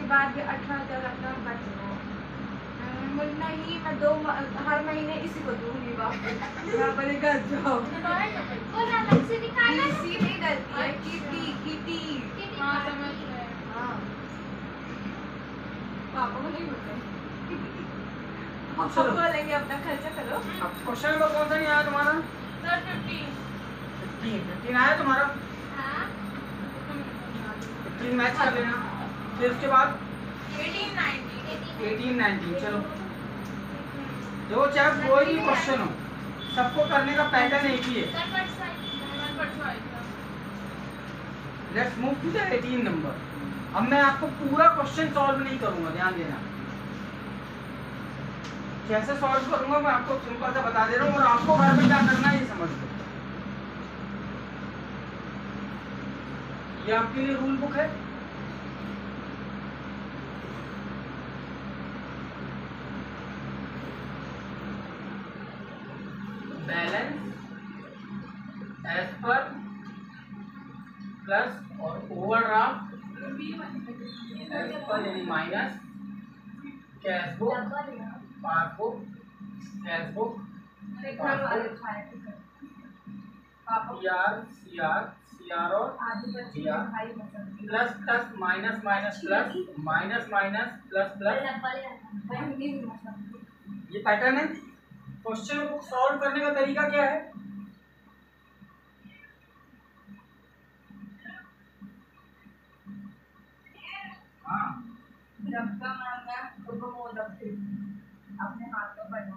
उसके बाद भी 18,000 अपना बच रहा है। नहीं, मैं हर महीने इसी को दूंगी वापस। मैं बोले घर जाओ। इसी नहीं डरती है, कीटी। हाँ समझ रहे। हाँ पापा को नहीं बोल रहे, पापा बोलेंगे अपना खर्चा करो। अब क्वेश्चन नंबर कौन सा नहीं आया तुम्हारा? सर 15 आया तुम्हारा? 15 मैच कर लेना। फिर उसके बाद 18 19। चलो देखो, चाहे कोई भी क्वेश्चन हो, सबको करने का पैटर्न एक ही है। Let's move to the 18 number. अब मैं आपको पूरा क्वेश्चन सॉल्व नहीं करूंगा, ध्यान देना। कैसे सॉल्व करूंगा मैं आपको सिंपल सा बता दे रहा हूँ, और आपको घर में क्या करना है ये समझ लो। ये आपके लिए रूल बुक है। बैलेंस एज पर प्लस और ओवरड्राफ्ट एज पर यानी minus cash book, passbook, cash book, CR और plus plus minus minus plus minus minus plus plus. ये पैटर्न है। क्वेश्चन को सॉल्व करने का तरीका क्या है? हाँ, अपने हाथ में बनना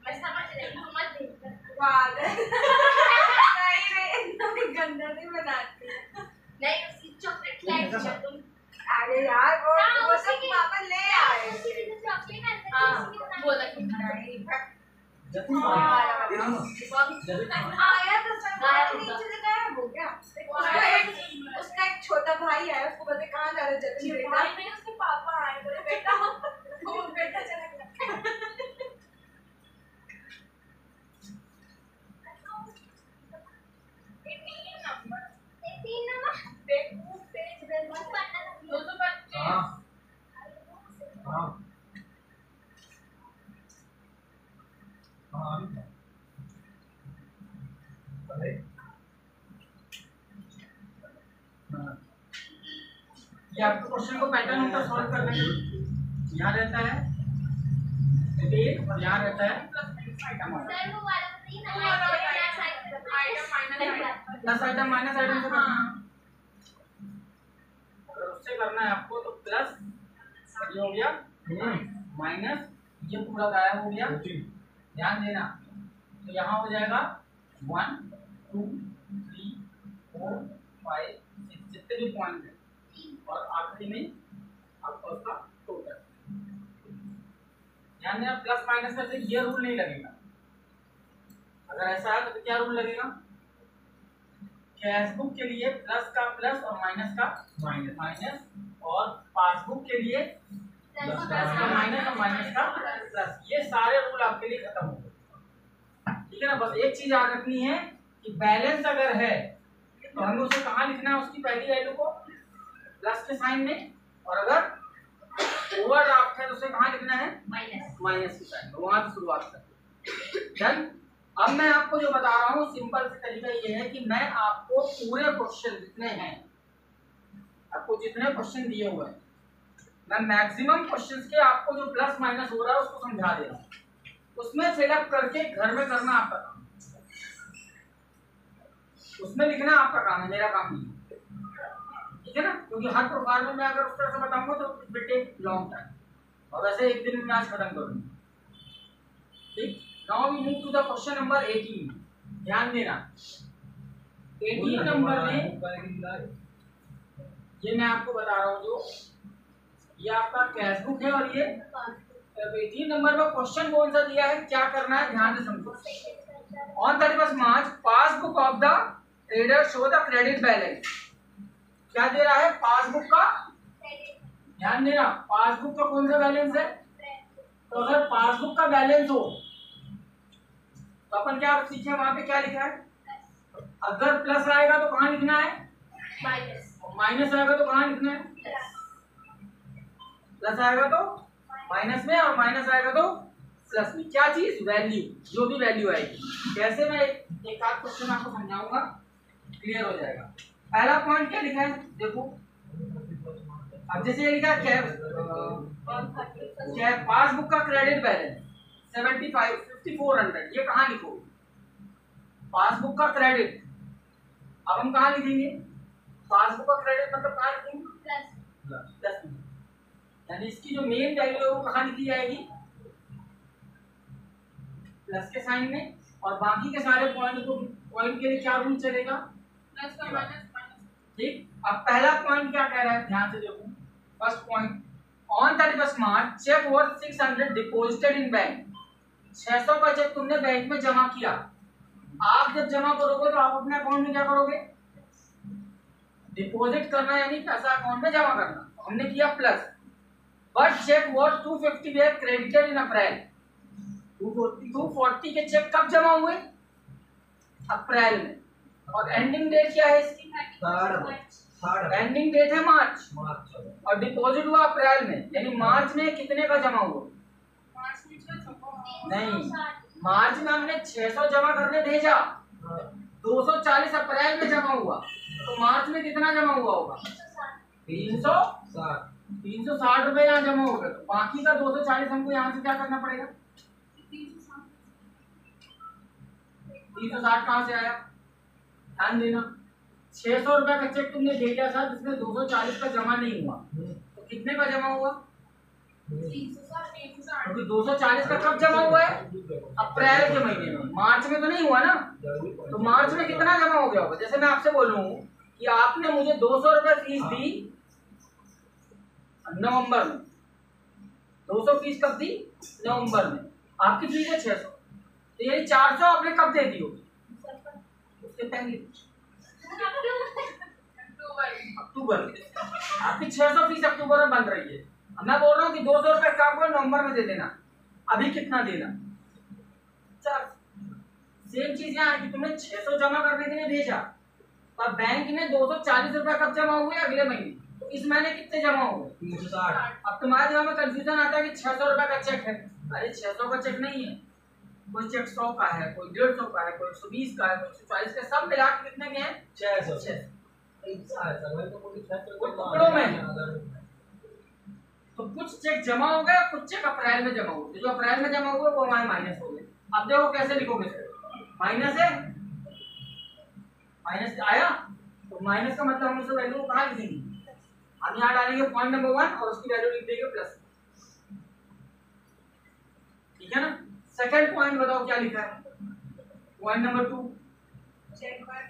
मैं समझ रही हूँ, मत नहीं गंदा नहीं बनाती। नहीं उसकी चॉकलेट लाई तुम। अरे यार वो सब पापा ले आए। चॉकलेट बोला कि नहीं आया तो सब नीचे से गायब हो गया। उसका एक छोटा भाई है, उसको बोलते कहाँ जा रहे जल्दी बेटा। भाई नहीं, उसके पापा आए, बोले बेटा वो बेटा चला गया। ये आपको क्वेश्चन को पैटर्न होता सॉल्व करने में यहाँ रहता है और यहाँ रहता है प्लस आइटम माइनस आइटम से करना। अगर उससे करना है आपको तो प्लस ये हो गया माइनस ये पूरा गायब हो गया। ध्यान देना, तो यहाँ हो जाएगा 1 2 3 4 5 6 जितने भी पॉइंट है, और आखिरी में आपका उसका टोटल। ध्यान देना, प्लस माइनस का ये रूल नहीं लगेगा। अगर ऐसा है तो क्या रूल लगेगा? कैश बुक के लिए प्लस का प्लस और माइनस का माइनस माइनस, और पासबुक के लिए प्लस का माइनस और माइनस का प्लस। ये सारे रूल आपके लिए खत्म हो गए, ठीक है ना। बस एक चीज याद रखनी है कि बैलेंस अगर है तो हमें उसे कहाँ लिखना है? उसकी पहली वैल्यू को प्लस के साइन में, और अगर ओवरड्राफ्ट है तो उसे कहाँ लिखना है? माइनस के साइन। वहां से शुरुआत करते हैं। अब मैं आपको जो बता रहा हूँ सिंपल से तरीका ये है कि मैं आपको पूरे क्वेश्चन जितने हैं, आपको जितने क्वेश्चन दिए हुए हैं, मैं मैक्सिमम क्वेश्चंस के आपको जो प्लस माइनस हो रहा है उसको समझा दे रहा हूँ। उसमें सेलेक्ट करके घर में करना आपका काम, उसमें लिखना आपका काम है, मेरा काम नहीं है, ठीक है ना। क्योंकि हर प्रोफाइल में मैं अगर उस तरह से बताऊंगा तो it will take long time, और वैसे एक दिन में आज खत्म करूंगा, ठीक। Now we move to the question number 18। ध्यान देना, 18 नंबर में ये मैं आपको बता रहा हूँ, जो ये आपका कैश बुक है, और ये 18 नंबर में क्वेश्चन कौन सा दिया है, क्या करना है, ध्यान से समझो। On 31 March passbook of the trader show the credit balance. क्या दे रहा है? पासबुक का। ध्यान देना, पासबुक का कौन सा बैलेंस है? तो अगर पासबुक का बैलेंस हो तो अपन क्या सीखे, वहां पे क्या लिखा है? अगर प्लस आएगा तो कहाँ लिखना है, माइनस, माइनस आएगा तो कहाँ लिखना है, प्लस आएगा तो माइनस में और माइनस आएगा तो प्लस में। क्या चीज, वैल्यू, जो भी वैल्यू आएगी। कैसे, मैं एक आध क्वेश्चन आपको समझाऊंगा, क्लियर हो जाएगा। पहला पॉइंट क्या लिखा है देखो, अब जैसे ये लिखा है पासबुक का क्रेडिट बैलेंस 5400, ये कहाँ लिखो, पासबुक का क्रेडिट। अब हम कहाँ लिखेंगे, पासबुक का क्रेडिट मतलब कहाँ लिखेंगे, प्लस में, यानी इसकी जो मेन वैल्यू है वो कहाँ लिखी जाएगी, प्लस के साइन में। और बाकी के सारे पॉइंट के लिए क्या रूल चलेगा, प्लस का माइनस, ठीक। अब पहला पॉइंट क्या कह रहा है, ध्यान से देखो। First point, on 31 March cheque worth 600 deposited in bank. 600 का चेक तुमने बैंक में जमा किया। आप जब जमा करोगे तो आप अपने अकाउंट में क्या करोगे, डिपॉजिट करना, यानी पैसा अकाउंट में जमा करना। हमने किया plus, but cheque worth 250 were credited in April. 240 के चेक कब जमा हुए, अप्रैल में। और एंडिंग डेट क्या है इसकी, एंडिंग डेट है मार्च, और डिपॉजिट हुआ अप्रैल में, यानी मार्च में कितने का जमा हुआ, नहीं, मार्च में हमने 600 जमा करने भेजा, 240 अप्रैल में जमा हुआ, तो मार्च में कितना जमा हुआ होगा, 360 रुपए यहाँ जमा हो गए। तो बाकी का 240 हमको यहाँ से क्या करना पड़ेगा, 360 कहाँ से आया, ध्यान देना। 600 रुपए का चेक तुमने भेजा था जिसमें 240 का जमा नहीं हुआ, तो कितने का जमा हुआ, 360। क्योंकि 240 का कब जमा हुआ है, अप्रैल के महीने में, मार्च में तो नहीं हुआ ना। तो मार्च में कितना जमा हो गया होगा, जैसे मैं आपसे बोलूं कि आपने मुझे 200 रुपए फीस दी नवंबर में, 200 फीस कब दी, नवंबर में। आपकी फीस है 600, तो ये 400 आपने कब दे दी होगी, उसके पहले अक्टूबर में। आपकी 600 फीस अक्टूबर में बन रही है। अब मैं बोल रहा हूँ कि 200 रुपए का आपको नवंबर में दे देना, अभी कितना देना, 400। सेम चीज यहाँ है कि तुमने 600 जमा करने के लिए भेजा, और बैंक ने 240 रुपए कब जमा हुए, अगले महीने, तो इस महीने कितने जमा हुए, 360। अब तुम्हारे दिमाग में कंफ्यूजन आता है कि 600 रुपए का चेक है। अरे 600 का चेक नहीं है, कोई चेक 100 का है, कोई 150 का है, कोई 120 का है, कोई 140 का, सब मिला के कितने के हैं, 600। टुकड़ों में। तो कुछ चेक जमा हो गए, कुछ चेक अप्रैल में जमा हुए। जो अप्रैल में जमा हुए वो हमारे माइनस हो गए। अब देखो कैसे लिखोगे, माइनस है, माइनस आया, तो माइनस का मतलब हम उसे वैल्यू कहाँ लिखेंगे, हम यहाँ डालेंगे पॉइंट नंबर 1 और उसकी वैल्यू लिख देंगे प्लस, ठीक है ना। सेकंड पॉइंट बताओ क्या लिखा है, point number 2,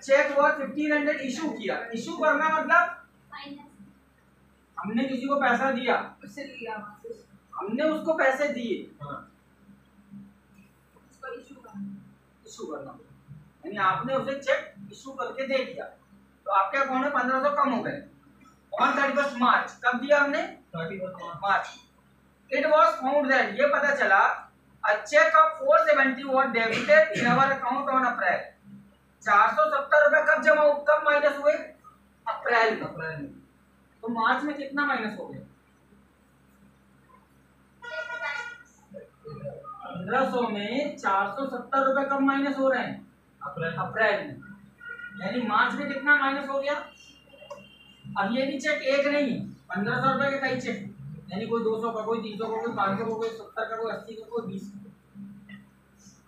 cheque worth 1500 issue किया। इशू करना मतलब हमने किसी को पैसा दिया, उससे लिया, हमने उसको पैसे दिए, उसको इशू करना, यानी आपने उसे चेक इशू करके दे दिया, तो आपके अकाउंट में 1500 कम हो गए। ऑन 31 मार्च, कब दिया हमने, 31 मार्च। इट वाज फाउंड दैट, ये पता चला, a check of 470 was debited in our account on April। 470 रुपए कब जमा, कब माइनस हुए, अप्रैल में। तो मार्च में कितना माइनस हो गया, 1500 में 470 रुपए कब माइनस हो रहे हैं, अप्रैल में, यानी मार्च में कितना माइनस हो गया। अब ये भी चेक एक नहीं है, 1500 रुपए के कई चेक, यानी कोई 200 का, कोई 300 का, कोई 500 का, कोई 70 का, कोई 80 का, कोई 20 का।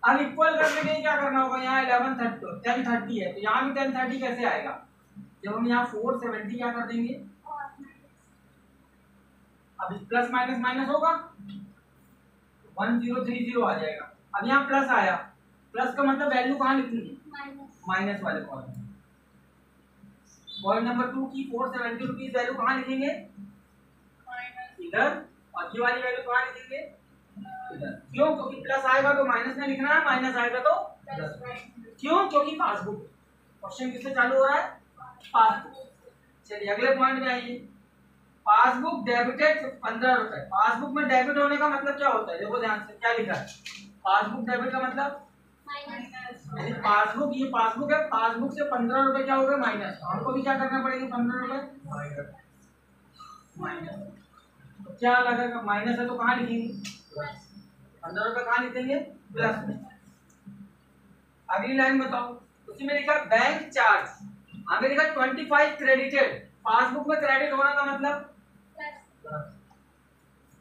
अब इक्वल करने के लिए क्या करना होगा, यहाँ 1030 है, तो यहाँ भी 1030 कैसे आएगा, जब हम यहाँ 470 क्या कर देंगे, अब प्लस माइनस माइनस होगा, 1030 आ जाएगा। अब यहाँ प्लस आया, प्लस का मतलब वैल्यू कहाँ लिखेंगे, माइनस वाले कॉलम। पॉइंट नंबर 2 की 470 रुपीज वैल्यू कहाँ लिखेंगे, इधर, और ये वाली वैल्यू कहाँ लिखेंगे, इधर। क्यों, क्योंकि प्लस आएगा तो माइनस में लिखना है, माइनस आएगा तो प्लस। क्यों, क्योंकि पासबुक, क्वेश्चन किससे चालू हो रहा है, पासबुक। चलिए अगले पॉइंट में आइए, पासबुक डेबिटेड 15 रुपए। पासबुक में डेबिट होने का मतलब क्या होता है, देखो ध्यान से क्या लिखा है, पासबुक डेबिट का मतलब यानी पासबुक, ये पासबुक है, पासबुक से 15 रुपए क्या हो गए माइनस, हमको भी क्या करना पड़ेगा 15 रुपए माइनस। तो क्या लगेगा, माइनस है तो कहाँ लिखेंगे 15 रुपए, कहाँ लिखेंगे प्लस में। अगली लाइन बताओ, उसी में लिखा बैंक चार्ज, हमें लिखा 25 क्रेडिटेड, पासबुक में क्रेडिट होना का मतलब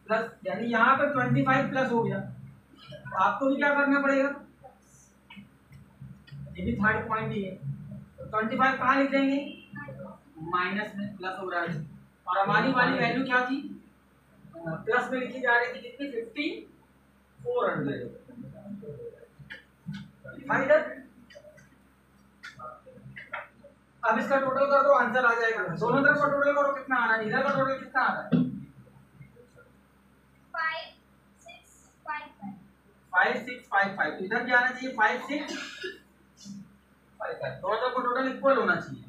प्लस, यानी यहाँ पे 25 प्लस हो गया, तो आपको भी क्या करना पड़ेगा, ये भी थर्ड पॉइंट ही है, तो 25 कहाँ लिख देंगे माइनस में, प्लस हो रहा है। और हमारी वाली वैल्यू क्या थी, प्लस में लिखी जा रही थी कितनी 5400। अब इसका टोटल कर दो, आंसर आ जाएगा। दोनों तरफ का टोटल करो, कितना आ रहा है, इधर का टोटल कितना आ रहा है 5655, तो इधर क्या आना चाहिए 5655, दोनों तरफ का टोटल इक्वल होना चाहिए।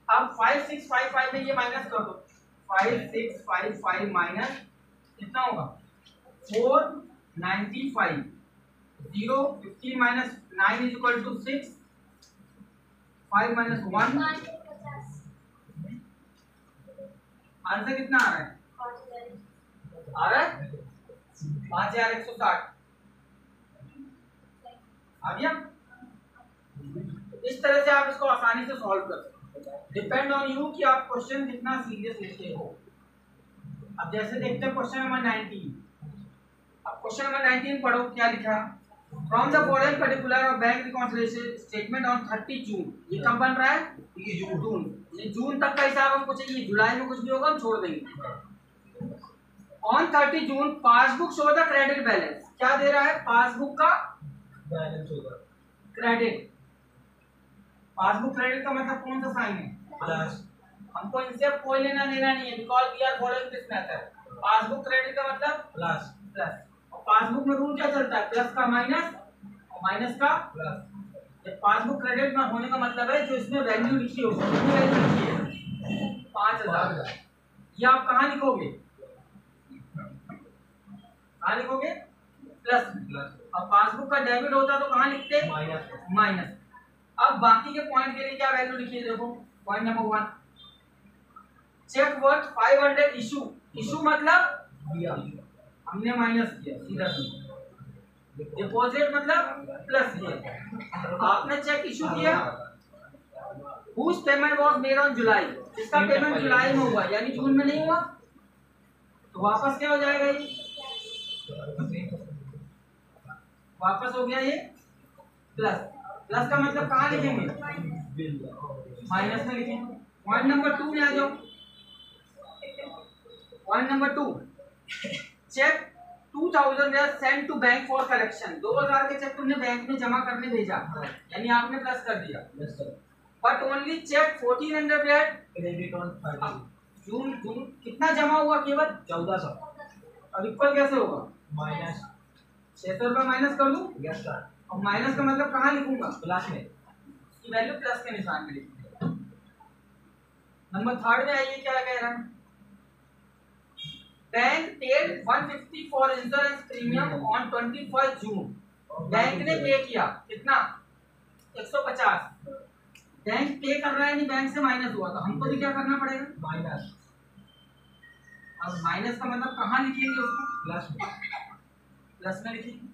अब 5655 में ये माइनस कर दो, 5655 माइनस कितना होगा 495, 0 15 minus 9 is equal to 6, 5 minus 1, answer कितना आ रहा है 5160 आ गया। इस तरह से आप इसको आसानी से सॉल्व कर सकते हैं, डिपेंड ऑन यू कि आप क्वेश्चन कितना सीरियस लेते हो। अब जैसे देखते हैं क्वेश्चन नंबर 19, अब क्वेश्चन नंबर 19 पढ़ो, क्या लिखा, from the following particular of bank reconciliation statement on 30 जून, ये कब बन रहा है जून, ये जून तक का हिसाब हमको चाहिए, जुलाई में कुछ भी होगा हम छोड़ देंगे। On 30 June passbook show the credit balance, क्या दे रहा है पासबुक का बैलेंस होगा क्रेडिट, पासबुक क्रेडिट का मतलब कौन सा साइन है प्लस, हमको इनसे कोई लेना देना नहीं है, because we are following this method. Passbook credit का मतलब प्लस प्लस, और पासबुक में रूल क्या चलता है प्लस का माइनस और माइनस का प्लस। जब पासबुक क्रेडिट में होने का मतलब है जो इसमें वैल्यू लिखी हो, कितनी वैल्यू लिखी है 5000, ये आप कहाँ लिखोगे, कहाँ लिखोगे प्लस में, अब पासबुक का डेबिट होता तो कहाँ लिखते माइनस माइनस। अब बाकी के पॉइंट के लिए क्या वैल्यू लिखिए, देखो point number 1, cheque worth 500 issue, issue मतलब दिया, हमने माइनस किया सीधा सीधा, डिपॉजिट मतलब प्लस किया, आपने चेक इशू किया, whose payment was made on July, इसका पेमेंट जुलाई में हुआ यानी जून में नहीं हुआ, तो वापस क्या हो जाएगा ये, वापस हो गया ये प्लस, प्लस का मतलब कहाँ लिखेंगे माइनस में लिखेंगे। पॉइंट नंबर 2 में आ जाओ, point number 2, cheque 2000 were send to bank for collection, 2000 के चेक तुमने बैंक में जमा करने भेजा, यानी आपने प्लस कर दिया, but only cheque 1400 were credit on 30 June, June कितना जमा हुआ केवल 1400 अब इक्वल कैसे होगा माइनस 600 रुपये माइनस कर लूं, यस सर, और माइनस का मतलब कहाँ लिखूंगा प्लस में, इसकी वैल्यू प्लस के निशान में लिखूंगा। नंबर 3 में आइए क्या कह रहा है, bank paid 150 for insurance premium on 21 June, bank ने पे किया कितना 150, बैंक पे कर रहा है नहीं बैंक से माइनस हुआ, तो हमको भी क्या करना पड़ेगा माइनस, अब माइनस का मतलब कहाँ लिखेंगे उसको प्लस में, प्लस में लिखेंगे।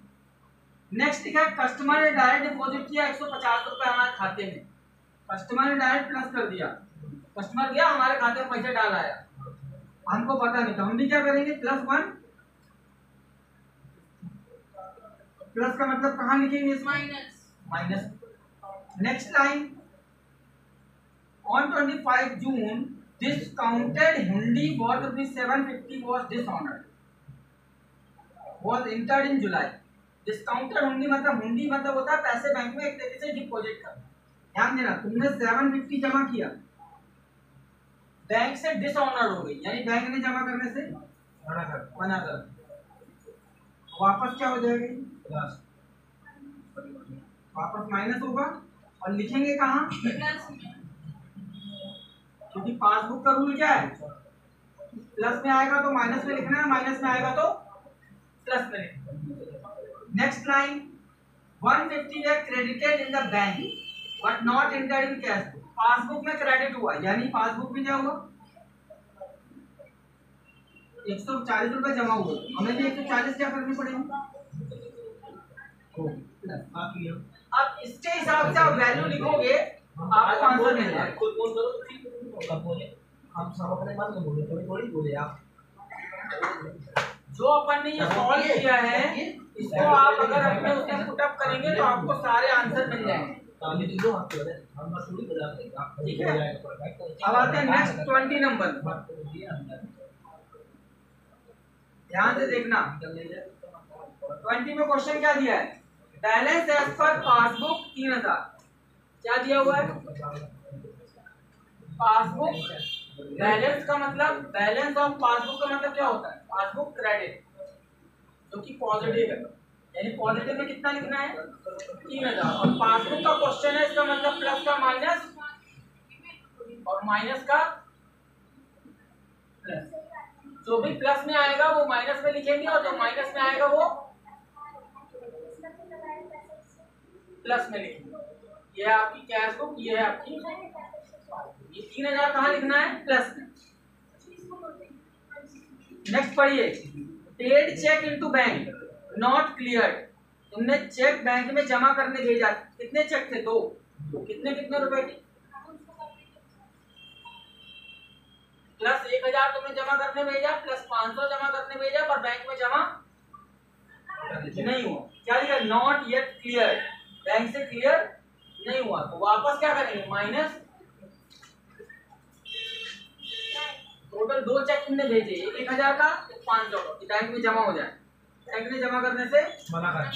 नेक्स्ट लिखा है कस्टमर ने डायरेक्ट डिपॉजिट किया 150 रुपए हमारे खाते में, कस्टमर ने डायरेक्ट प्लस कर दिया, कस्टमर गया हमारे खाते में पैसे डाल आया, हमको पता नहीं, तो हम भी क्या करेंगे +1, प्लस का मतलब कहाँ लिखेंगे इसमें minus. Next line, on 25 June discounted hundi worth ₹750 was dishonored, was entered in July। Discounted हुंडी मतलब, हुंडी मतलब होता है पैसे बैंक में एक तरीके से डिपॉजिट करना। ध्यान देना, तुमने 750 जमा किया, बैंक से डिसऑनर्ड हो गई, यानी बैंक ने जमा करने से मना कर, वापस क्या हो जाएगा प्लस, वापस माइनस होगा, और लिखेंगे कहाँ क्योंकि पासबुक का रूल क्या है प्लस में आएगा तो माइनस में लिखना है, माइनस में आएगा तो प्लस में लिखना है। नेक्स्ट लाइन, 150 है credited in the bank but not entered in cash book. Passbook में क्रेडिट हुआ यानी पासबुक में क्या हुआ 140 रुपए जमा हुआ, हमें भी 140 क्या करनी पड़ेगी। अब इसके हिसाब से आप वैल्यू लिखोगे आपको आंसर मिल जाएगा। हम सब अपने मन में बोले थोड़ी थोड़ी बोले आप। जो अपन ने ये सॉल्व किया है इसको आप अगर अपने उसमें पुट अप करेंगे तो आपको सारे आंसर मिल जाएंगे। ठीक है, अब आते हैं नेक्स्ट 20 नंबर। ध्यान से देखना 20 में क्वेश्चन क्या दिया है, बैलेंस एज पर पासबुक 3000। क्या दिया हुआ है पासबुक बैलेंस का मतलब, बैलेंस ऑफ पासबुक का मतलब क्या होता है पासबुक क्रेडिट जो कि पॉजिटिव है, यानी पॉजिटिव में कितना लिखना है 3000। और पासबुक का क्वेश्चन है इसका मतलब प्लस का माइनस और माइनस का प्लस। जो भी प्लस में आएगा वो माइनस में लिखेंगे और जो माइनस में आएगा वो प्लस में लिखेंगे। ये है आपकी कैश बुक, ये है आपकी, ये 3000 कहाँ लिखना है प्लस में। नेक्स्ट पढ़िए, paid cheque into bank not cleared. तुमने चेक बैंक में जमा करने भेजा, कितने चेक थे 2, कितने कितने रुपए की, प्लस 1000 तुमने जमा करने भेजा, प्लस 500 जमा करने भेजा, पर बैंक में जमा नहीं हुआ। क्या लिखा नॉट येट क्लियर, बैंक से क्लियर नहीं हुआ। तो वापस क्या करेंगे माइनस, टोटल 2 चेक तुमने भेजे, एक 1000 का एक 500 का, कि बैंक में जमा हो जाए। बैंक में जमा करने से मना कर,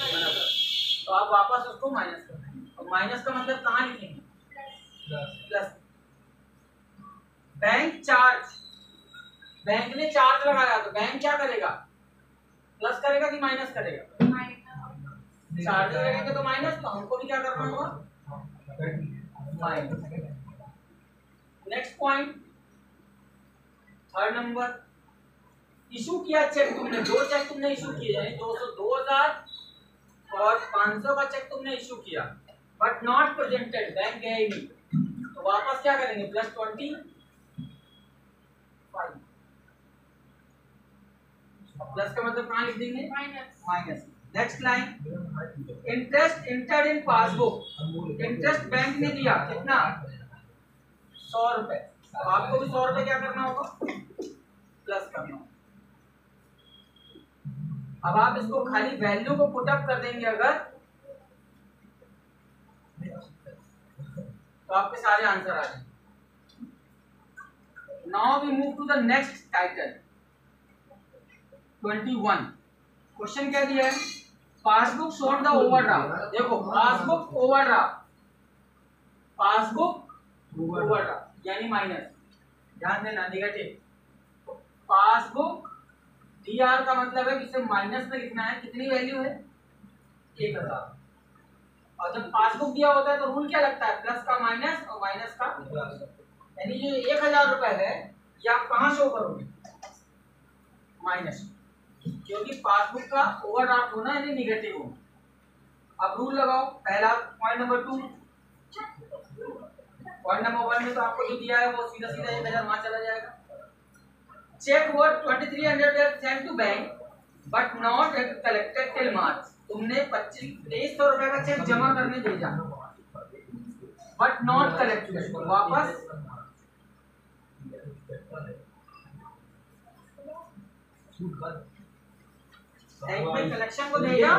तो आप वापस उसको माइनस कर देंगे। और माइनस का मतलब कहाँ लिखेंगे प्लस। बैंक चार्ज, बैंक ने चार्ज लगाया तो बैंक क्या करेगा प्लस करेगा कि माइनस करेगा, चार्ज लगेगा तो माइनस, तो हमको भी क्या करना होगा minus. Next point 3rd number, issue किया चेक तुमने, 2 चेक तुमने इशू किए, यानी 2000 और 500 का चेक तुमने इशू किया, बट नॉट प्रेजेंटेड, बैंक गया ही नहीं। तो वापस क्या करेंगे प्लस 25। प्लस का मतलब कहाँ लिख देंगे minus. Next line, interest entered in passbook. Interest bank ने दिया कितना 100 रुपए, अब आपको भी 100 रुपए क्या करना होगा प्लस करना होगा। अब आप इसको खाली वैल्यू को पुट अप कर देंगे अगर, तो आपके सारे आंसर आ जाएंगे। Now we move to the next title 21। Question क्या दिया है, पासबुक शोन द ओवरड्राफ्ट। देखो पासबुक ओवरड्राफ्ट, पासबुक ओवरड्राफ्ट यानी माइनस, ध्यान देना नेगेटिव। पासबुक डीआर का मतलब है कि इसे माइनस में लिखना है, कितनी वैल्यू है 1000। और जब पासबुक दिया होता है तो रूल क्या लगता है प्लस का माइनस और माइनस का, यानी ये 1000 रुपए है ये आप कहाँ शो करोगे माइनस, क्योंकि पासबुक का ओवरड्राफ्ट होना यानी नेगेटिव होना। अब रूल लगाओ, पहला पॉइंट नंबर 2, पॉइंट नंबर 1 में तो आपको जो दिया है वो सीधा सीधा 1000 वहां चला जाएगा। Cheque worth 2300 send to bank but not collected till March. तुमने 2300 रुपए का चेक जमा करने भेजा बट नॉट कलेक्टेड, वापस बैंक में कलेक्शन को भेजा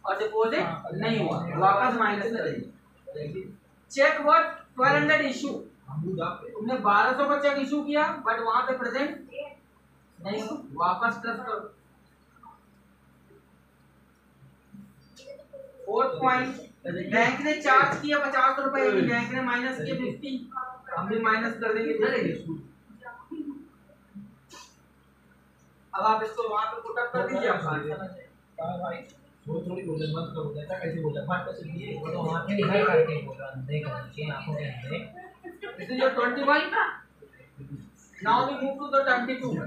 और डिपॉजिट नहीं हुआ, वापस माइनस करेंगे। चेक वर्थ 1200 इशू, तुमने 1200 का चेक इशू किया बट वहां पे प्रेजेंट नहीं, वापस प्लस करो। 4th पॉइंट, बैंक ने चार्ज किया 50 रुपए, बैंक ने माइनस किया 50, हम भी माइनस कर देंगे। अब आप इसको वहां पे पुट अप कर दीजिए, आप भाई वो थोड़ी बोले मत करो, ऐसा कैसे बोला फट से ये वो तो वहां पे निकल करके बोल रहा देख के आंखों के अंदर। This is your 21। Now we move to the 22।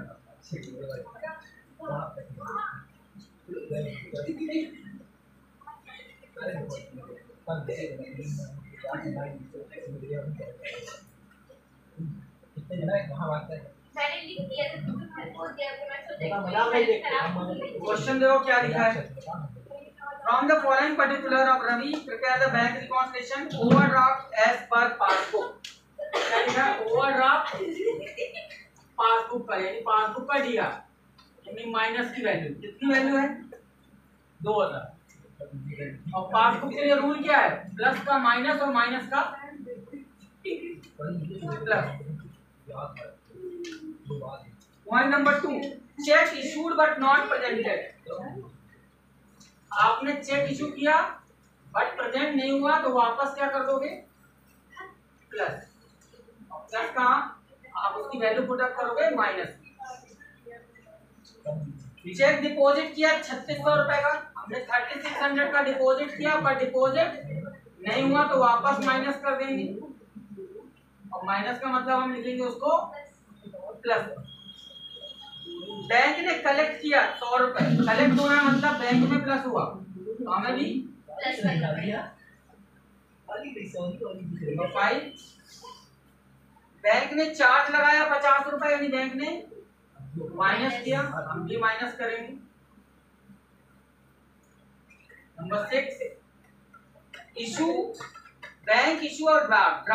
कितने जना है कहाँ बात कर मैंने लिख दिया था तुमने बोल दिया तो मैं सोचा मजा नहीं देखते क्वेश्चन देखो क्या लिखा है। From the following particular of Ravi, prepare the bank reconciliation overdraft as per passbook. क्या लिखा है? Overdraft पासबुक का, यानी पासबुक का दिया, यानी माइनस की वैल्यू कितनी वैल्यू है 2000। और पासबुक के लिए रूल क्या है? प्लस का माइनस और माइनस का plus. Point number 2, check issued but not presented. आपने चेक इशू किया बट प्रेजेंट नहीं हुआ तो वापस क्या कर दोगे? प्लस। प्लस का आप उसकी वैल्यू पुट अप करोगे माइनस। चेक डिपॉजिट किया 3600 रुपए का, हमने 3600 का डिपॉजिट किया पर डिपॉजिट नहीं हुआ तो वापस माइनस कर देंगे। और माइनस का मतलब हम लिखेंगे उसको प्लस। बैंक ने कलेक्ट किया 100 रुपए, कलेक्ट होना मतलब बैंक में प्लस हुआ तो हमें भी प्लस करना पड़ेगा। 5 बैंक ने चार्ज लगाया 50 रुपए, यानी बैंक ने माइनस किया, हम भी माइनस करेंगे। नंबर 6, इशू बैंक इशू और ड्राफ्ट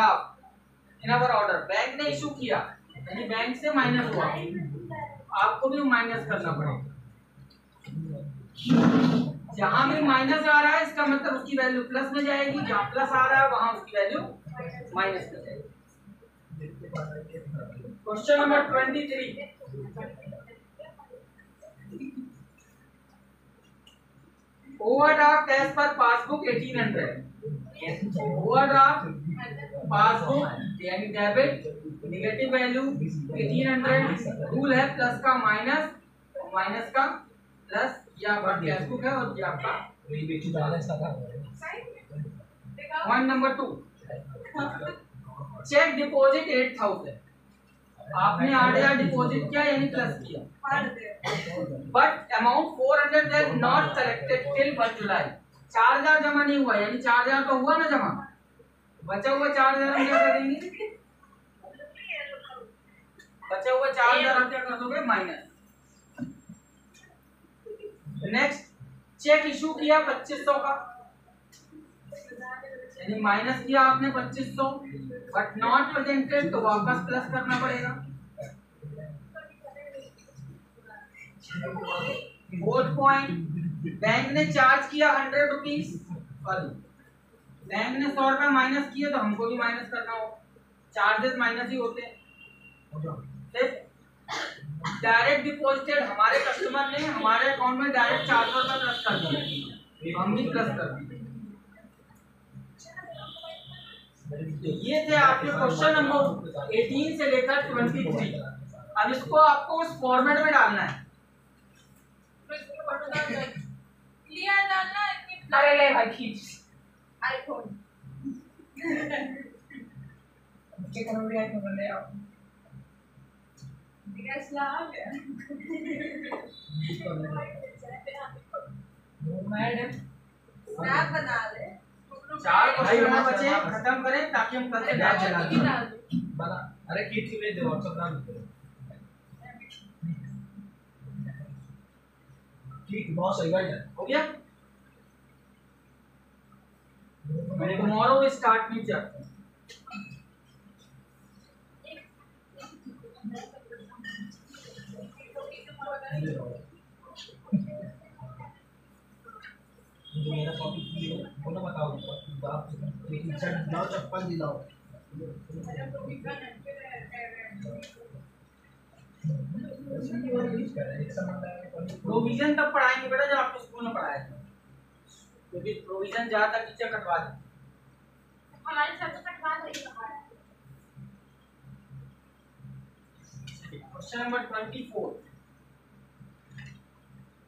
इन अवर ऑर्डर। बैंक ने इशू किया यानी बैंक से माइनस हुआ, आपको भी माइनस करना पड़ेगा। जहां भी माइनस आ रहा है इसका मतलब उसकी वैल्यू प्लस में जाएगी, जहां प्लस आ रहा है वहां उसकी वैल्यू माइनस में जाएगी। Question number 23, overdraft as per passbook 1800। Overdraft passbook यानी डेबिट, नेगेटिव वैल्यू 1800। रूल है प्लस का माइनस और माइनस का प्लस। ये आपका कैश बुक है और ये आपका बैलेंस का था। Point number 2, cheque deposit 8000। आपने 8000 डिपॉजिट किया यानी प्लस किया, but amount 400 is not collected till 1 July. 4000 जमा नहीं हुआ, यानी 4000 तो हुआ ना जमा, बचा हुआ 4000 हम क्या करेंगे? बचा हुआ 4000 हम क्या कर दोगे? माइनस। नेक्स्ट, चेक इशू किया 2500 का, यानी माइनस किया आपने 2500 बट नॉट प्रेजेंटेड तो वापस प्लस करना पड़ेगा। 4th पॉइंट, बैंक ने चार्ज किया 100 रुपीज, सॉरी बैंक ने 100 रुपए माइनस किए तो हमको भी माइनस करना हो, चार्जेस माइनस ही होते हैं। डायरेक्ट डिपॉजिटेड, हमारे कस्टमर ने हमारे अकाउंट में डायरेक्ट 400 रुपए प्लस कर दिया, हम भी प्लस कर दिए। ये थे आपके क्वेश्चन नंबर 18 से लेकर 23। अब इसको आपको उस फॉर्मेट में डालना है। क्लियर डालना है। अरे ले भाई खींच आईफोन के करो भी आईफोन ले आओ। स्नैप बना ले। 4 क्वेश्चन बचे, खत्म करें ताकि हम कल से बैच चला दें। बना अरे खींच के भेज दे व्हाट्सएप नाम ठीक, बहुत सही बात हो गया। Tomorrow we start new chapter. मुझे मेरा टॉपिक बोलो, बताओ आप एक शर्ट दिलाओ, चप्पल दिलाओ। प्रोविजन तब पढ़ाएंगे बेटा जब आपको स्कूल में पढ़ाया था, क्योंकि प्रोविजन ज्यादा टीचर कटवा दे। हमारे सर से कटवा देंगे। Question number 24।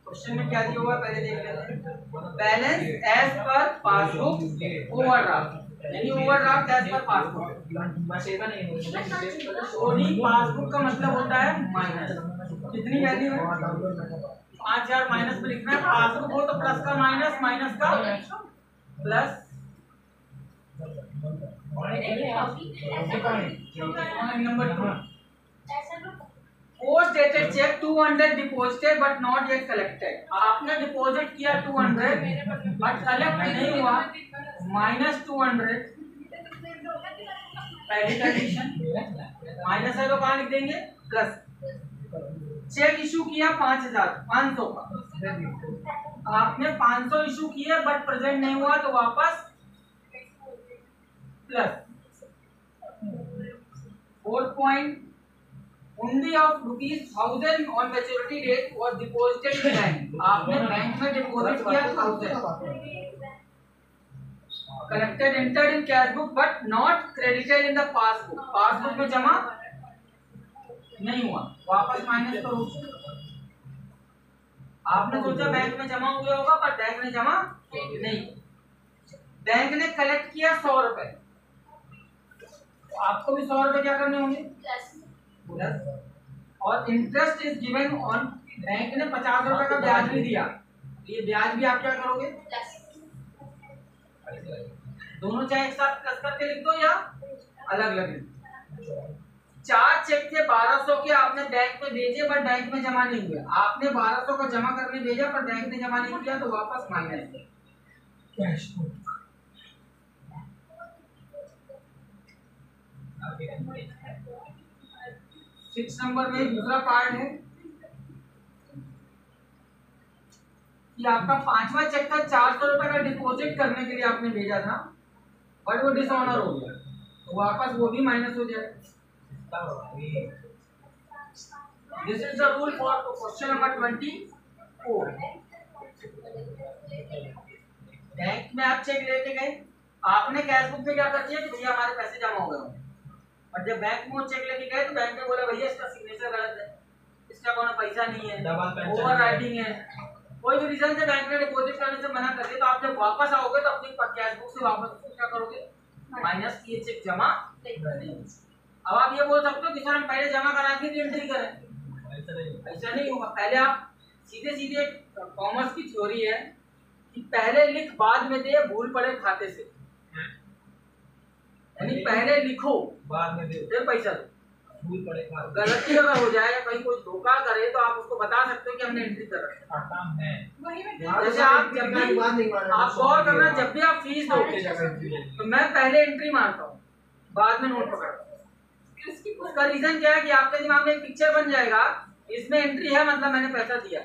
क्वेश्चन में क्या दिया हुआ है पहले देख लेते हैं। Balance as per passbook overdraft, यानी overdraft as per passbook. OD passbook का मतलब होता है माइनस। कितनी वैल्यू है? 5000 माइनस में लिखना है। पासबुक हो तो प्लस का माइनस, माइनस का plus number 2 post dated cheque 200 deposited but not yet collected. आपने डिपॉजिट किया 200 बट कलेक्ट नहीं हुआ, -200 पहली कंडीशन। माइनस है तो कहाँ लिख देंगे प्लस। चेक इशू किया 500 का, आपने 500 इशू किया बट प्रेजेंट नहीं हुआ तो वापस plus. 4 point only of ₹1000 on maturity date was deposited in bank। आपने बैंक में डिपॉजिट किया 1000, collected entered in cash book but not credited in the passbook। Passbook में जमा नहीं हुआ, वापस माइनस करो। आपने सोचा बैंक में जमा हो गया होगा पर बैंक ने जमा नहीं। बैंक ने कलेक्ट किया 100 रुपए, तो आपको भी 100 रुपए क्या करने होंगे प्लस। और interest is given on, bank ने 50 रुपए का ब्याज भी दिया, ये ब्याज भी आप क्या करोगे प्लस। दोनों चाहे एक साथ प्लस करके लिख दो या अलग अलग लिख दो। 4 चेक थे 1200 के, आपने बैंक में भेजे बट बैंक में जमा नहीं हुए। आपने 1200 का जमा करने भेजा पर बैंक ने जमा नहीं किया तो वापस माइनस। 6 नंबर में दूसरा पार्ट है कि आपका 5वां चेक था 400 रुपए का डिपॉजिट करने के लिए आपने भेजा था बट वो डिसऑनर हो गया तो वापस वो भी माइनस हो जाए। This is the rule for question number 24। Bank में आप चेक लेके गए, आपने कैश बुक में क्या कर दिया कि भैया हमारे पैसे जमा हो गए, और जब बैंक में चेक लेके गए तो बैंक ने बोला भैया इसका सिग्नेचर गलत है, इसका कोई पैसा नहीं है, ओवर राइटिंग है, कोई भी रीजन से बैंक ने डिपॉजिट करने से मना कर दिया। तो आप जब वापस आओगे तो अपनी कैश बुक से वापस क्या करोगे माइनस किए चेक जमा नहीं। अब आप ये बोल सकते हो कि सर हम पहले जमा करा के एंट्री करें, ऐसा नहीं होगा। पहले आप सीधे कॉमर्स की थ्योरी है कि पहले लिख बाद में दे, भूल पड़े खाते से, यानी पहले लिखो बाद में दे फिर पैसा दो। भूल पड़े गलती अगर हो जाए या कहीं कोई धोखा करे तो आप उसको बता सकते हो कि हमने एंट्री कर रखा काम है। जैसे आप जब भी आप गौर करना, जब भी आप फीस दोगे तो मैं पहले एंट्री मारता हूँ बाद में नोट पकड़ता हूँ। उसका रीजन क्या है कि आपके दिमाग में एक पिक्चर बन जाएगा, इसमें एंट्री है मतलब मैंने पैसा दिया,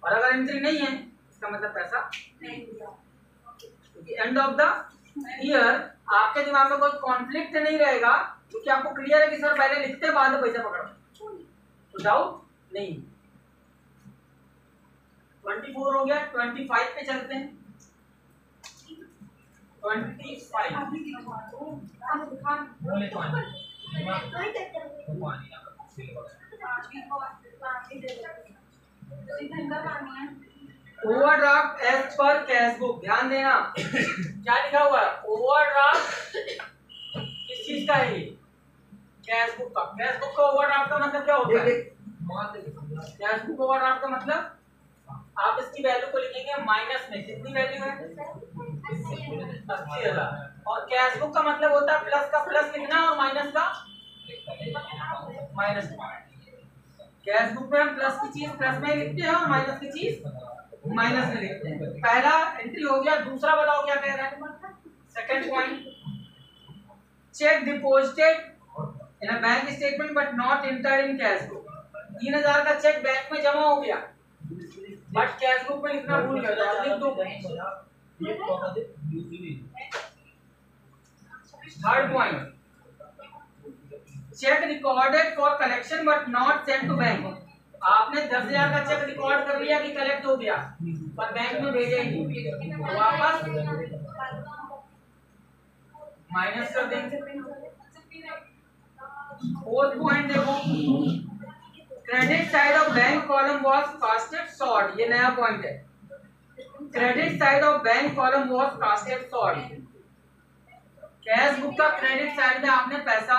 और अगर एंट्री नहीं है इसका मतलब पैसा नहीं दिया। एंड ऑफ द ईयर आपके दिमाग में कोई कॉन्फ्लिक्ट नहीं रहेगा क्योंकि आपको क्लियर है कि सर पहले लिखते बाद में पैसा पकड़ा, तो डाउट नहीं। 24 हो गया, 25 पे चलते हैं। 25 overdraft as per cash book. ध्यान देना क्या लिखा हुआ है, ओवरड्राफ्ट किस चीज का है, कैश बुक का। कैश बुक का ओवरड्राफ्ट का मतलब क्या होता है, कैश बुक ओवरड्राफ्ट का मतलब आप इसकी वैल्यू को लिखेंगे माइनस में, कितनी वैल्यू है 80,000, और कैश बुक का मतलब होता है प्लस का प्लस लिखना और माइनस का माइनस। कैश बुक में हम प्लस की चीज प्लस में लिखते हैं और माइनस की चीज माइनस में लिखते हैं। पहला एंट्री हो गया। दूसरा बताओ क्या कह रहा है, second point, check deposited in a bank statement but not entered in cash book. 3,000 का चेक बैंक में जमा हो गया बट कैश बुक में लिखना भूल गए, लिख दो। Third point, cheque recorded for collection but not sent to bank. आपने 10,000 का चेक रिकॉर्ड कर लिया कि कलेक्ट हो गया पर बैंक में भेजा ही नहीं, तो वापस माइनस कर देंगे। फोर्थ पॉइंट देखो, credit side of bank column was casted short. ये नया पॉइंट है, credit side of bank column was casted short. Cash book का क्रेडिट साइड में आपने पैसा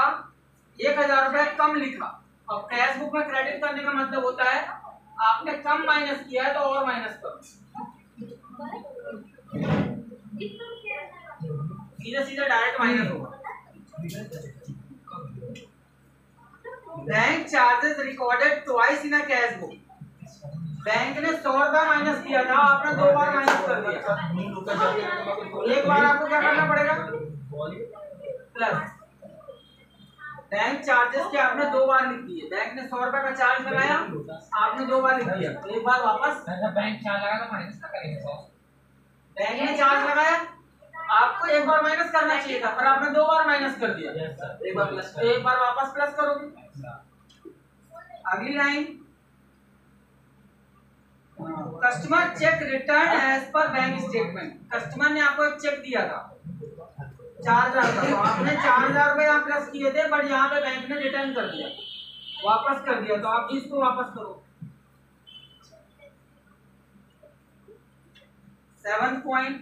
1,000 रुपए कम लिखा, और कैश बुक में क्रेडिट करने का मतलब होता है आपने कम माइनस किया है तो और माइनस करो। सीधा सीधा डायरेक्ट माइनस होगा। Bank charges recorded twice in a cash book. Bank ने 100 रुपया माइनस किया था, आपने 2 बार माइनस कर दिया। एक बार आपको क्या करना पड़ेगा? प्लस। बैंक चार्जेस के आपने 2 बार लिख दिए। बैंक ने 100 रुपया का चार्ज लगाया, आपने 2 बार लिख दिया, तो एक बार वापस। बैंक चार्ज लगा तो माइनस ना करेंगे सर। बैंक ने चार्ज लगाया, आपको एक बार माइनस करना चाहिए था, पर आपने 2 बार माइनस कर दिया। एक बार प्लस, एक बार वापस प्लस करोगे। अगली line, customer cheque return as per bank statement. Customer ने आपको एक चेक दिया था 4000 का, तो आपने 4000 रुपए यहाँ प्लस किए थे, बट यहाँ पे बैंक ने रिटर्न कर दिया, वापस कर दिया, तो आप इसको वापस करो। 7th point,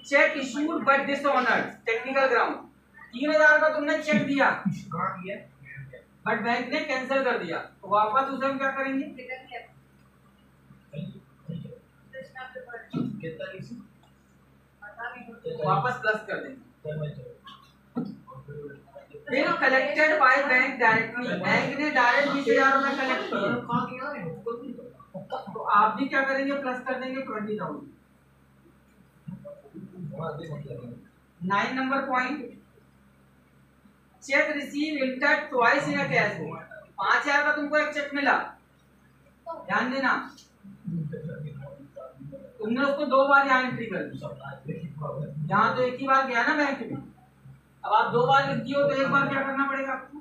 check issued but dishonoured technical ground. 3000 का तुमने चेक दिया बट बैंक ने कैंसिल कर दिया, तो वापस उसे हम क्या करेंगे? वापस प्लस कर देंगे। फिर collected by bank directly. Bank ने डायरेक्ट 20,000 रुपए कलेक्ट किए, तो आप भी क्या करेंगे? प्लस कर देंगे 20,000। 9 number point, check receive inter twice in a cash book. 5,000 का तुमको एक चेक मिला, ध्यान देना, तुमने उसको 2 बार यहाँ एंट्री कर दी। यहाँ तो एक ही बार गया ना बैंक में, अब आप 2 बार लिख दिए हो, तो एक बार क्या करना पड़ेगा आपको?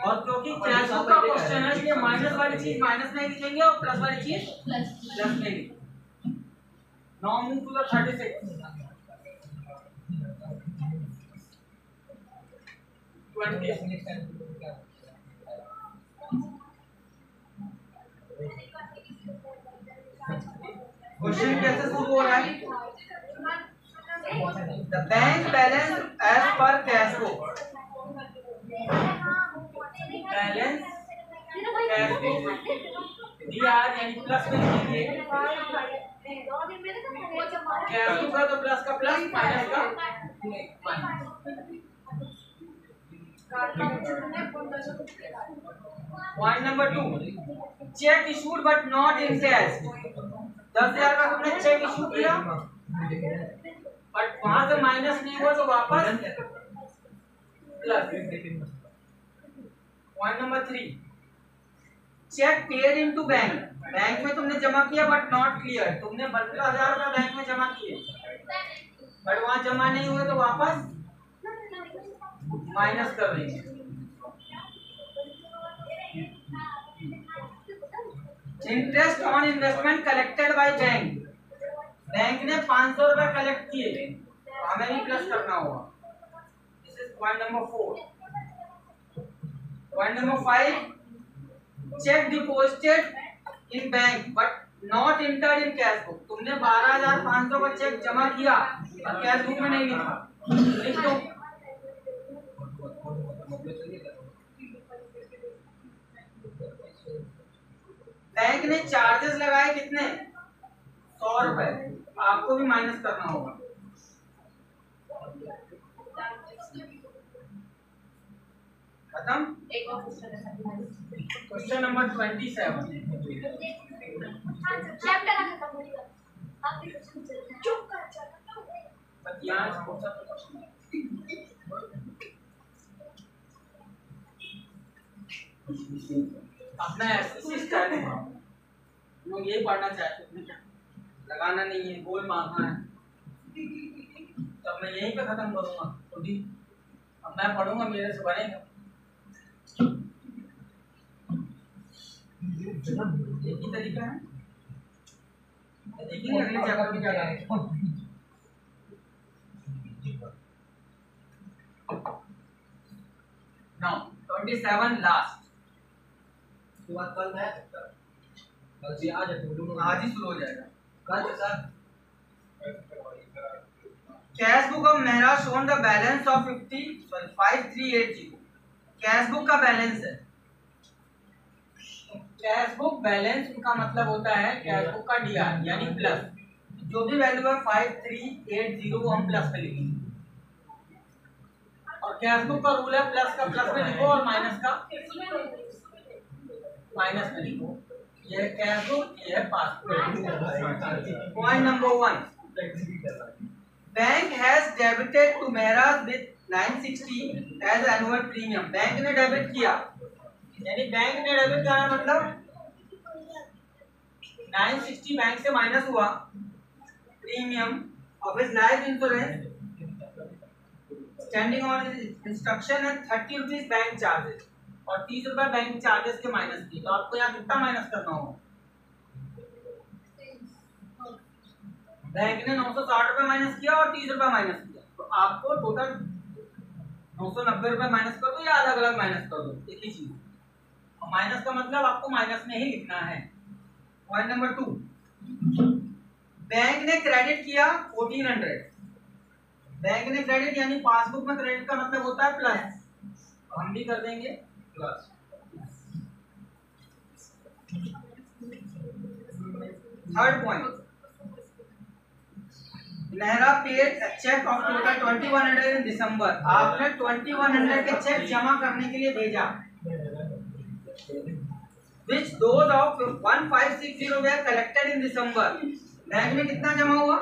और क्योंकि कैश बुक का क्वेश्चन है, ये माइनस वाली चीज माइनस नहीं लिखेंगे और प्लस वाली चीज प्लस नहीं लिखेंगे। Now move to the 36 question कैसे शुरू हो रहा है? The bank balance as per cash book. Balance cash book दिया यानी प्लस में लिखेंगे, कैश बुक का तो प्लस का प्लस, माइनस का minus. Point number 2, check issued but not in cash. 10,000 का तुमने चेक इशू किया, बट वहां से माइनस नहीं हुआ, तो वापस plus. Point number 3, cheque paid into bank. Bank में तुमने जमा किया बट नॉट क्लियर। तुमने 12,000 रुपया बैंक में जमा किए, बट वहां जमा नहीं हुए, तो वापस माइनस कर देंगे। Interest on investment collected by bank. Bank ने 500 रुपए कलेक्ट किए, हमें भी प्लस करना होगा। This is point number 4। Point number 5, check deposited in bank but not entered in cash book. तुमने 12,500 का चेक जमा किया और कैश बुक में नहीं लिखा, लिख दो। बैंक ने चार्जेस लगाए कितने? 100 रुपए, आपको भी माइनस करना होगा। खत्म। Question number 27। अपना एसएससी स्टाइल है, लोग यही पढ़ना चाहते हैं, लगाना नहीं है, गोल मारना है, तब मैं यहीं पे खत्म करूंगा खुद ही। अब मैं पढ़ूंगा, मेरे से बनेगा। एक ही तरीका है, देखेंगे अगले चैप्टर में क्या आएगा। Now 27 last. उसके बाद कल है, कल से आज ही शुरू हो जाएगा। कल sir cash book of Mehra shown the balance of 5380। Cash book का बैलेंस है कैश बुक बैलेंस उनका मतलब होता है कैश बुक का डीआर यानी प्लस। जो भी वैल्यू है 5380 वो हम प्लस में लिखेंगे। और कैश बुक का रूल है प्लस का प्लस में लिखो और माइनस का माइनस में लिखो। ये है कैश बुक, ये है passbook. Point number 1, bank has debited to Mehraj with 960 as annual premium. Bank ने डेबिट किया, यानी बैंक ने डेबिट किया मतलब 960 बैंक से माइनस हुआ premium of his life insurance standing on instruction and 30 rupees bank charges, और 30 रुपए बैंक चार्जेस के माइनस किए। तो आपको यहाँ कितना माइनस करना होगा? बैंक ने 960 रुपए माइनस किया और 30 रुपए माइनस किया, तो आपको टोटल 990 रुपए माइनस कर दो या अलग अलग माइनस कर दो, एक ही चीज। और माइनस का मतलब आपको माइनस में ही लिखना है। पॉइंट नंबर 2, बैंक ने क्रेडिट किया 1400। बैंक ने क्रेडिट यानी पासबुक में क्रेडिट का मतलब होता है प्लस, हम भी कर देंगे plus. Third point, Nehra paid cheque of total 2100 इन दिसंबर। आपने 2100 के चेक जमा करने के लिए भेजा, which those of 1560 were collected in December। Bank में कितना जमा हुआ?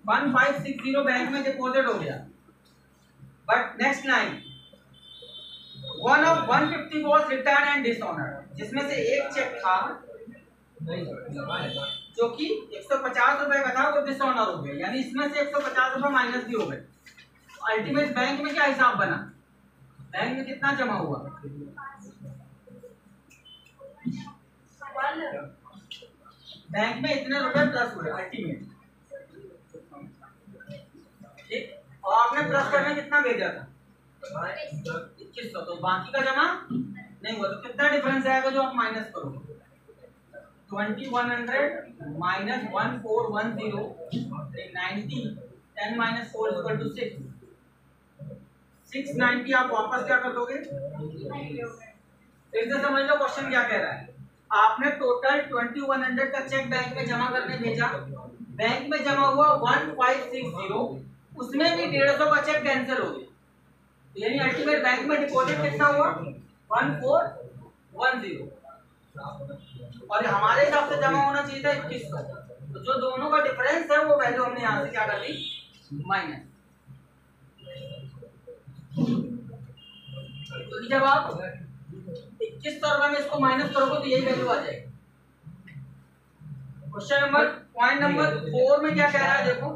1560 बैंक में डिपॉजिट हो गया। But next line, one of 150 was returned and dishonored, जिसमें से एक चेक था जो कि 150 रुपए का था, वो डिसऑनर हो गया, यानी इसमें से 150 रुपए माइनस भी हो गए। अल्टीमेट बैंक में क्या हिसाब बना? बैंक में कितना जमा हुआ? बैंक में इतने रुपए प्लस हुए अल्टीमेट, ठीक। और आपने प्लस करने कितना भेजा था? 2100। तो बाकी का जमा नहीं हुआ, तो कितना डिफरेंस आएगा जो आप माइनस करोगे? 2100 माइनस 1410 90, 10 माइनस 4 इक्वल टू 6। 690 आप वापस क्या कर दोगे? फिर से समझ लो क्वेश्चन क्या कह रहा है। आपने टोटल 2100 का चेक बैंक में जमा करने भेजा, बैंक में जमा हुआ 1560, उसमें भी 150 का चेक कैंसिल हो गया, यानी अल्टीमेट बैंक में डिपॉजिट कितना हुआ? 1410। और हमारे हिसाब से जमा होना चाहिए था 2100। तो जो दोनों का डिफरेंस है वो वैल्यू हमने यहाँ से क्या कर दी? माइनस। तो जब आप 2100 रुपए में इसको माइनस करोगे तो यही वैल्यू आ जाएगी। क्वेश्चन नंबर पॉइंट नंबर 4 में क्या कह रहा है देखो,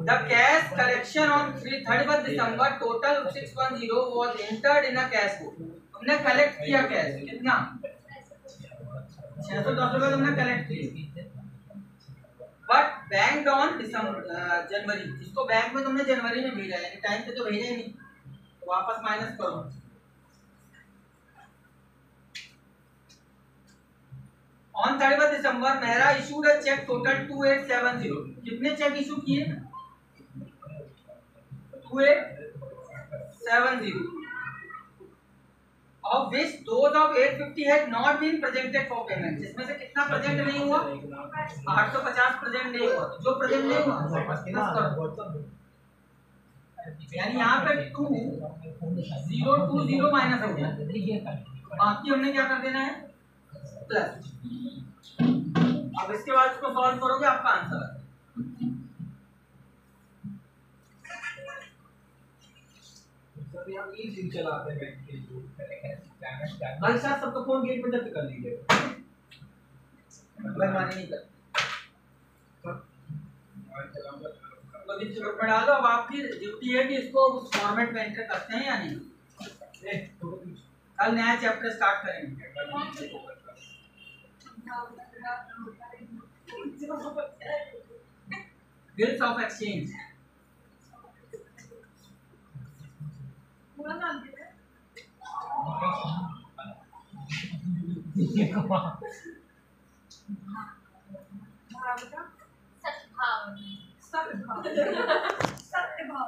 the cash collection on 31 December total 610 was entered in a cash book. हमने कलेक्ट किया कैश कितना? 610 रुपए तुमने कलेक्ट किए, बट बैंक ऑन दिसंबर जनवरी, इसको बैंक में तुमने जनवरी में भेजा, यानी टाइम पे तो भेजा ही नहीं, तो वापस माइनस करो। On 31 December Mehra issued a cheque total 2870। कितने चेक इशू किए? 2870, of which those of 850 had not been presented for payment। जिसमें से कितना प्रेजेंट नहीं हुआ? 850 प्रेजेंट नहीं हुआ। जो प्रेजेंट नहीं हुआ यानी यहाँ पे 2020 माइनस हो गया, बाकी हमने क्या कर देना है? प्लस। अब इसके बाद इसको सॉल्व करोगे आपका आंसर है। भाई साहब सबको फोन गेट पे जब्त कर लीजिए, मनमानी नहीं कर। में डालो। अब आपकी ड्यूटी है कि इसको उस फॉर्मेट में एंटर करते हैं या नहीं। कल नया चैप्टर स्टार्ट करेंगे। बिल्स ऑफ एक्सचेंज सत्य भाव